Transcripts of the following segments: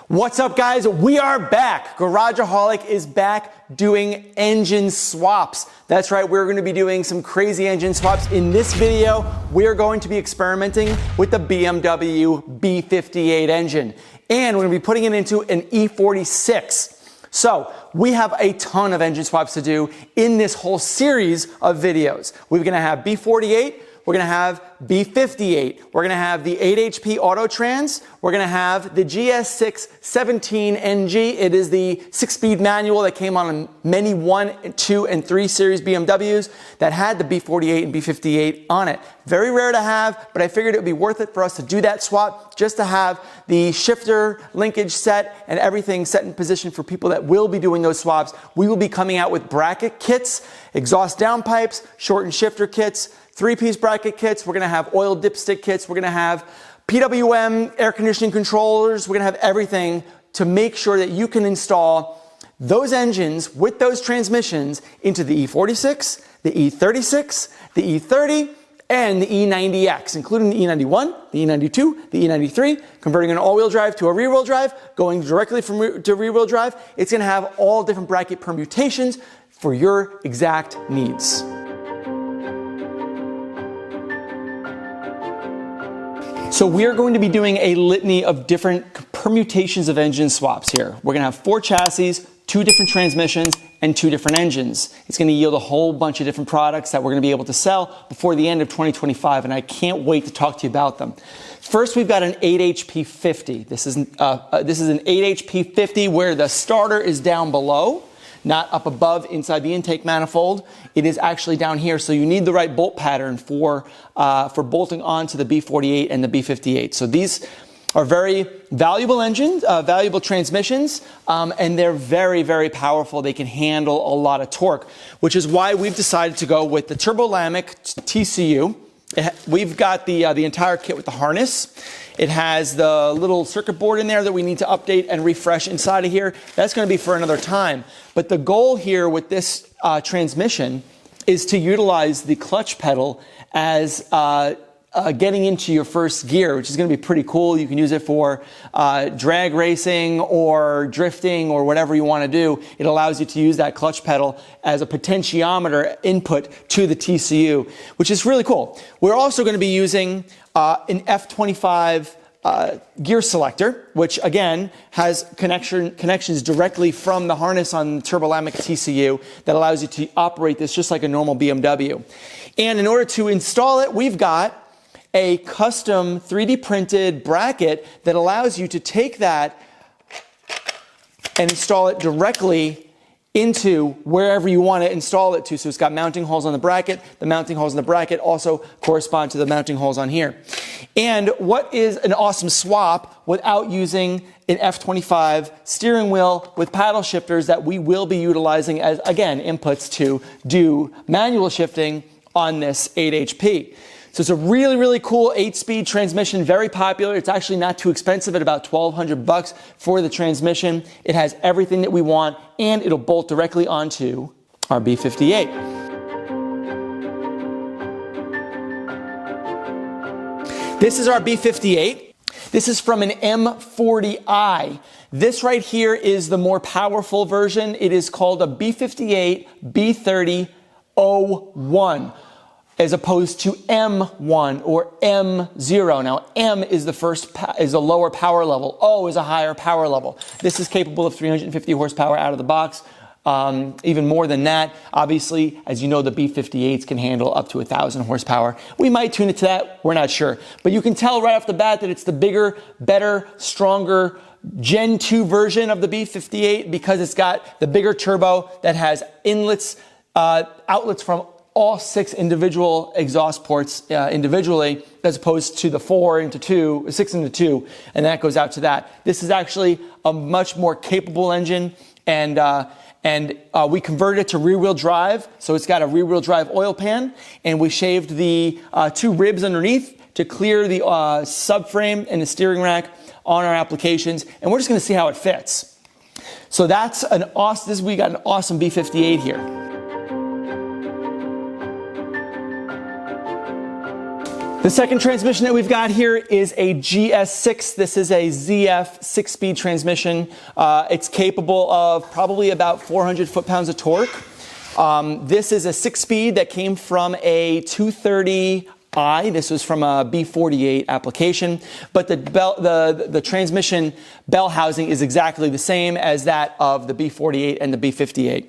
What's up, guys? We are back. Garageaholic is back doing engine swaps. That's right, we're going to be doing some crazy engine swaps. In this video, we're going to be experimenting with the BMW B58 engine. And we're going to be putting it into an E46. So, we have a ton of engine swaps to do in this whole series of videos. We're going to have B48, we're going to have B58, we're going to have the 8 HP Autotrans, we're going to have the GS6 17NG. It is the 6-speed manual that came on many 1, 2, and 3 series BMWs that had the B48 and B58 on it. Very rare to have, but I figured it would be worth it for us to do that swap just to have the shifter linkage set and everything set in position for people that will be doing those swaps. We will be coming out with bracket kits, exhaust downpipes, shortened shifter kits, 3-piece bracket kits. We're going to have oil dipstick kits. We're going to have PWM air conditioning controllers. We're going to have everything to make sure that you can install those engines with those transmissions into the E46, the E36, the E30, and the E90X, including the E91, the E92, the E93, converting an all-wheel drive to a rear-wheel drive, going directly to rear-wheel drive. It's going to have all different bracket permutations for your exact needs. So we are going to be doing a litany of different permutations of engine swaps here. We're going to have 4 chassis, 2 different transmissions, and 2 different engines. It's going to yield a whole bunch of different products that we're going to be able to sell before the end of 2025, and I can't wait to talk to you about them. First, we've got an 8 HP 50. This is an 8 HP 50 where the starter is down below, not up above inside the intake manifold. It is actually down here, so you need the right bolt pattern for bolting onto the B48 and the B58. So these are very valuable engines, valuable transmissions, and they're very, very powerful. They can handle a lot of torque, which is why we've decided to go with the Turbolamic TCU. We've got the entire kit with the harness. It has the little circuit board in there that we need to update and refresh inside of here. That's going to be for another time. But the goal here with this transmission is to utilize the clutch pedal as getting into your first gear, which is going to be pretty cool. You can use it for drag racing or drifting or whatever you want to do. It allows you to use that clutch pedal as a potentiometer input to the TCU, which is really cool. We're also going to be using an F25 gear selector, which again has connections directly from the harness on the Turbolamic TCU that allows you to operate this just like a normal BMW. And in order to install it, we've got a custom 3D printed bracket that allows you to take that and install it directly into wherever you want to install it to. So it's got mounting holes on the bracket. The mounting holes in the bracket also correspond to the mounting holes on here. And what is an awesome swap without using an F25 steering wheel with paddle shifters that we will be utilizing as, again, inputs to do manual shifting on this 8 HP. So it's a really, really cool 8-speed transmission, very popular. It's actually not too expensive at about $1,200 for the transmission. It has everything that we want, and it'll bolt directly onto our B58. This is our B58. This is from an M40i. This right here is the more powerful version. It is called a B58 B30-01. As opposed to M1 or M0. Now, M is the lower power level. O is a higher power level. This is capable of 350 horsepower out of the box. Even more than that. Obviously, as you know, the B58s can handle up to 1,000 horsepower. We might tune it to that. We're not sure. But you can tell right off the bat that it's the bigger, better, stronger Gen 2 version of the B58 because it's got the bigger turbo that has inlets, outlets from all 6 individual exhaust ports individually, as opposed to the 6 into 2, and that goes out to that. This is actually a much more capable engine, and we converted it to rear-wheel drive, so it's got a rear-wheel drive oil pan, and we shaved the 2 ribs underneath to clear the subframe and the steering rack on our applications, and we're just going to see how it fits. So that's we got an awesome B58 here. The second transmission that we've got here is a GS6. This is a ZF 6-speed transmission. It's capable of probably about 400 foot-pounds of torque. This is a 6-speed that came from a 230i. This was from a B48 application, but the transmission bell housing is exactly the same as that of the B48 and the B58.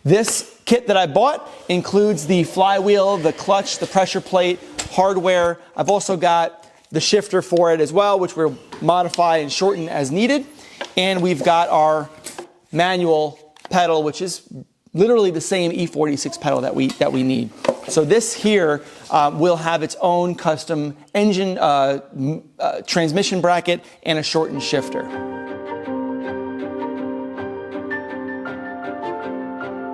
This kit that I bought includes the flywheel, the clutch, the pressure plate, hardware. I've also got the shifter for it as well, which we'll modify and shorten as needed. And we've got our manual pedal, which is literally the same E46 pedal that we need. So this here will have its own custom engine transmission bracket and a shortened shifter.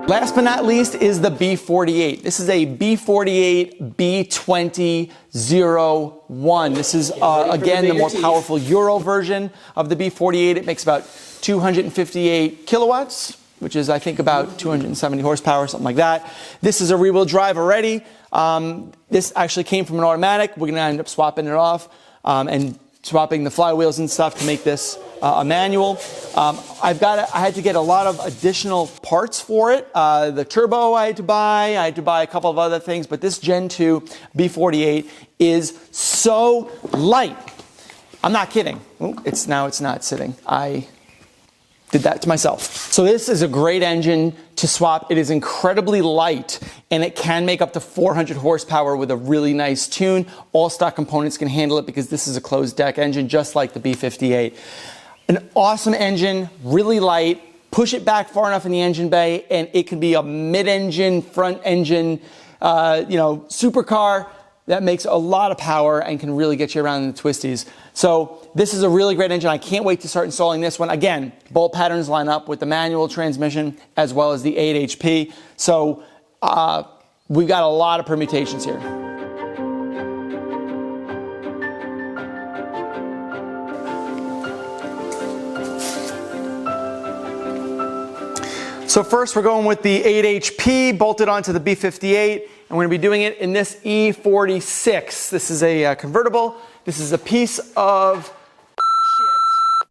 Last but not least is the B48. This is a B48 B20-01. This is, again, the more powerful Euro version of the B48. It makes about 258 kilowatts, which is, I think, about 270 horsepower, something like that. This is a rear-wheel drive already. This actually came from an automatic. We're going to end up swapping it off and swapping the flywheels and stuff to make this a manual. I had to get a lot of additional parts for it. The turbo I had to buy a couple of other things, but this Gen 2 B48 is so light. I'm not kidding. It's not sitting. I did that to myself. So this is a great engine to swap. It is incredibly light, and it can make up to 400 horsepower with a really nice tune. All stock components can handle it because this is a closed deck engine, just like the B58. An awesome engine, really light. Push it back far enough in the engine bay, and it can be a mid-engine, front-engine, supercar that makes a lot of power and can really get you around in the twisties. So this is a really great engine. I can't wait to start installing this one. Again, bolt patterns line up with the manual transmission as well as the 8 HP. So we've got a lot of permutations here. So first we're going with the 8 HP bolted onto the B58, and we're going to be doing it in this E46. This is a convertible. This is a piece of shit,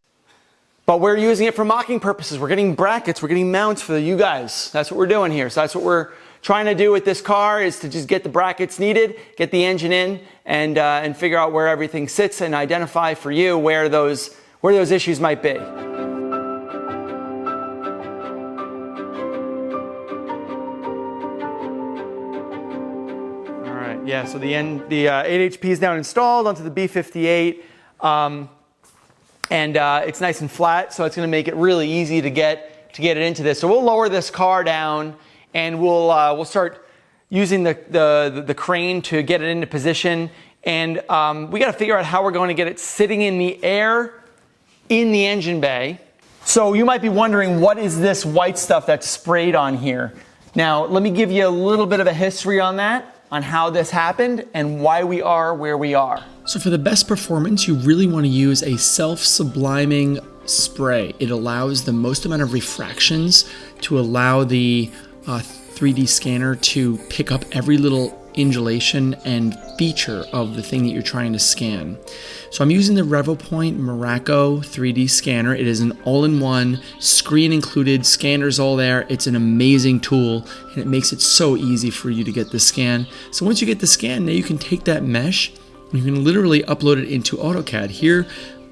but we're using it for mocking purposes. We're getting brackets, we're getting mounts for you guys. That's what we're doing here. So that's what we're trying to do with this car, is to just get the brackets needed, get the engine in, and figure out where everything sits and identify for you where those issues might be. Yeah, so the 8 HP is now installed onto the B58, and it's nice and flat, so it's going to make it really easy to get it into this. So we'll lower this car down, and we'll start using the crane to get it into position, and we got to figure out how we're going to get it sitting in the air in the engine bay. So you might be wondering, what is this white stuff that's sprayed on here? Now, let me give you a little bit of a history on that, on how this happened and why we are where we are. So for the best performance, you really want to use a self-subliming spray. It allows the most amount of refractions to allow the 3D scanner to pick up every little undulation and feature of the thing that you're trying to scan. So I'm using the RevoPoint Morocco 3D scanner. It is an all-in-one, screen included, scanners all there. It's an amazing tool, and it makes it so easy for you to get the scan. So once you get the scan, now you can take that mesh and you can literally upload it into AutoCAD. Here,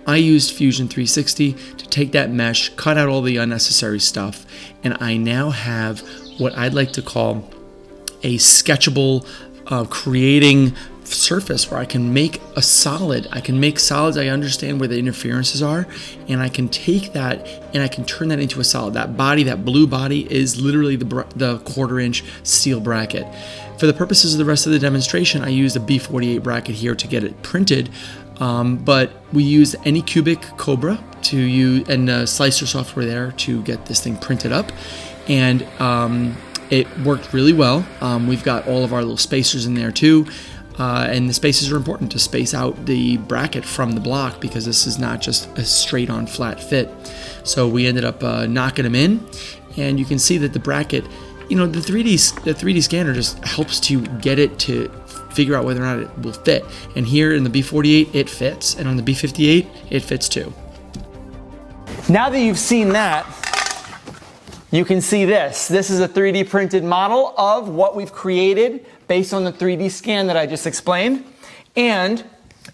I used Fusion 360 to take that mesh, cut out all the unnecessary stuff, and I now have what I'd like to call a sketchable creating surface where I can make a solid. I can make solids. I understand where the interferences are, and I can take that and I can turn that into a solid. That body, that blue body, is literally the 1/4-inch steel bracket. For the purposes of the rest of the demonstration, I used a B48 bracket here to get it printed, but we used Anycubic Cobra to use and slicer software there to get this thing printed up, and it worked really well. We've got all of our little spacers in there too. And the spacers are important to space out the bracket from the block, because this is not just a straight on flat fit. So we ended up knocking them in, and you can see that the bracket, the 3D scanner just helps to get it to figure out whether or not it will fit. And here in the B48, it fits. And on the B58, it fits too. Now that you've seen that, you can see this. This is a 3D printed model of what we've created based on the 3D scan that I just explained. And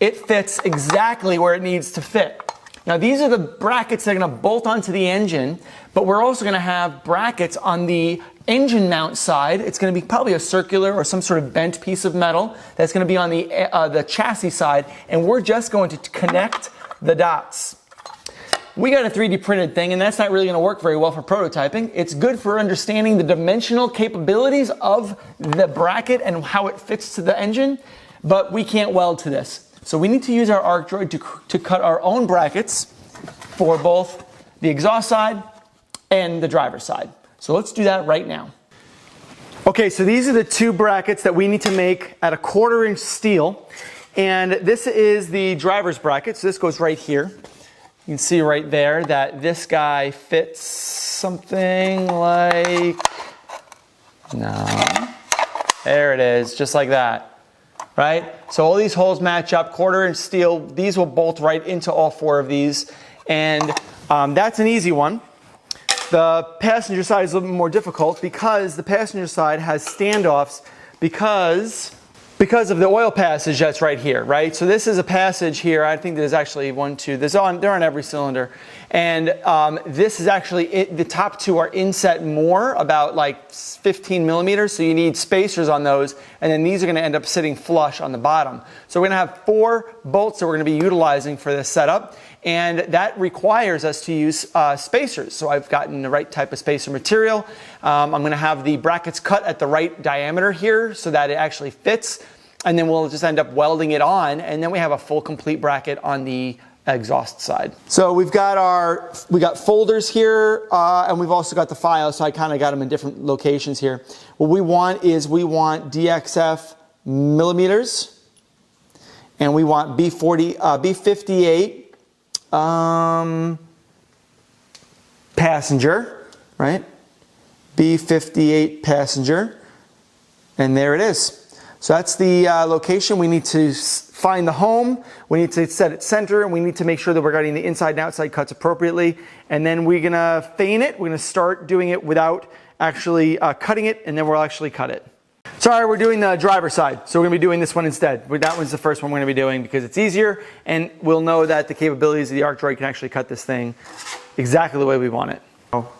it fits exactly where it needs to fit. Now these are the brackets that are going to bolt onto the engine, but we're also going to have brackets on the engine mount side. It's going to be probably a circular or some sort of bent piece of metal that's going to be on the chassis side, and we're just going to connect the dots. We got a 3D printed thing, and that's not really going to work very well for prototyping. It's good for understanding the dimensional capabilities of the bracket and how it fits to the engine, but we can't weld to this. So we need to use our arc droid to cut our own brackets for both the exhaust side and the driver's side. So let's do that right now. Okay, so these are the two brackets that we need to make at a 1/4 inch steel. And this is the driver's bracket, so this goes right here. You can see right there that this guy fits something like, no, there it is, just like that. Right? So all these holes match up, 1/4 inch steel. These will bolt right into all 4 of these. And that's an easy one. The passenger side is a little bit more difficult because the passenger side has standoffs because of the oil passage that's right here, right? So this is a passage here. I think there's actually 1, 2, they're on every cylinder. And this is actually, the top 2 are inset more, about like 15 millimeters, so you need spacers on those, and then these are going to end up sitting flush on the bottom. So we're going to have 4 bolts that we're going to be utilizing for this setup, and that requires us to use spacers. So I've gotten the right type of spacer material. I'm going to have the brackets cut at the right diameter here so that it actually fits, and then we'll just end up welding it on, and then we have a full complete bracket on the exhaust side. So we got folders here, and we've also got the files, so I kind of got them in different locations here. What we want is DXF millimeters, and we want B58 passenger, right? B58 passenger, and there it is. So that's the location. We need to find the home, we need to set it center, and we need to make sure that we're getting the inside and outside cuts appropriately. And then we're gonna feign it. We're gonna start doing it without actually cutting it, and then we'll actually cut it. Sorry, we're doing the driver's side, so we're gonna be doing this one instead. That one's the first one we're gonna be doing because it's easier, and we'll know that the capabilities of the arc droid can actually cut this thing exactly the way we want it.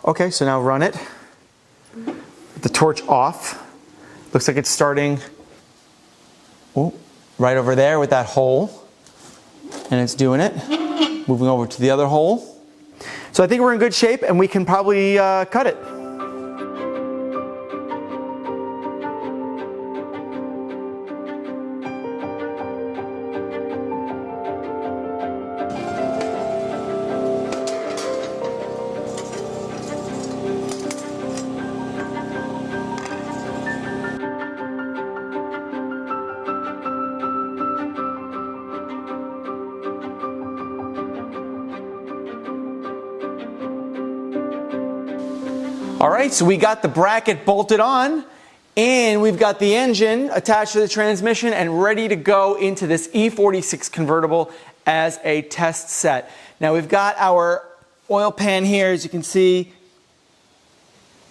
Okay, so now run it. With the torch off. Looks like it's starting right over there with that hole, and it's doing it. Moving over to the other hole. So I think we're in good shape, and we can probably cut it. All right, so we got the bracket bolted on, and we've got the engine attached to the transmission and ready to go into this E46 convertible as a test set. Now we've got our oil pan here, as you can see,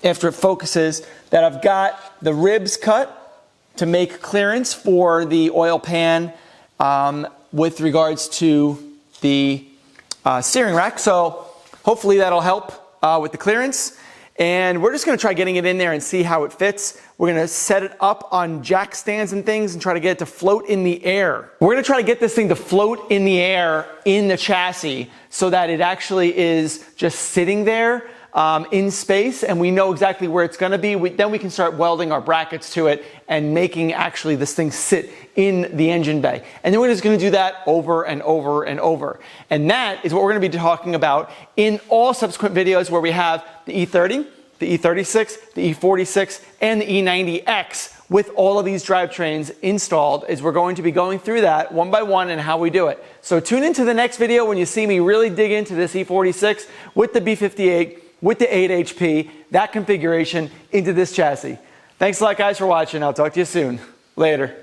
after it focuses, that I've got the ribs cut to make clearance for the oil pan with regards to the steering rack. So hopefully that'll help with the clearance. And we're just going to try getting it in there and see how it fits. We're going to set it up on jack stands and things and try to get it to float in the air. We're going to try to get this thing to float in the air in the chassis so that it actually is just sitting there in space, and we know exactly where it's going to be. Then we can start welding our brackets to it and making actually this thing sit in the engine bay. And then we're just going to do that over and over and over. And that is what we're going to be talking about in all subsequent videos where we have the E30, the E36, the E46, and the E90X with all of these drivetrains installed. Is we're going to be going through that one by one and how we do it. So tune into the next video when you see me really dig into this E46 with the B58, with the 8 HP, that configuration into this chassis. Thanks a lot guys for watching. I'll talk to you soon. Later.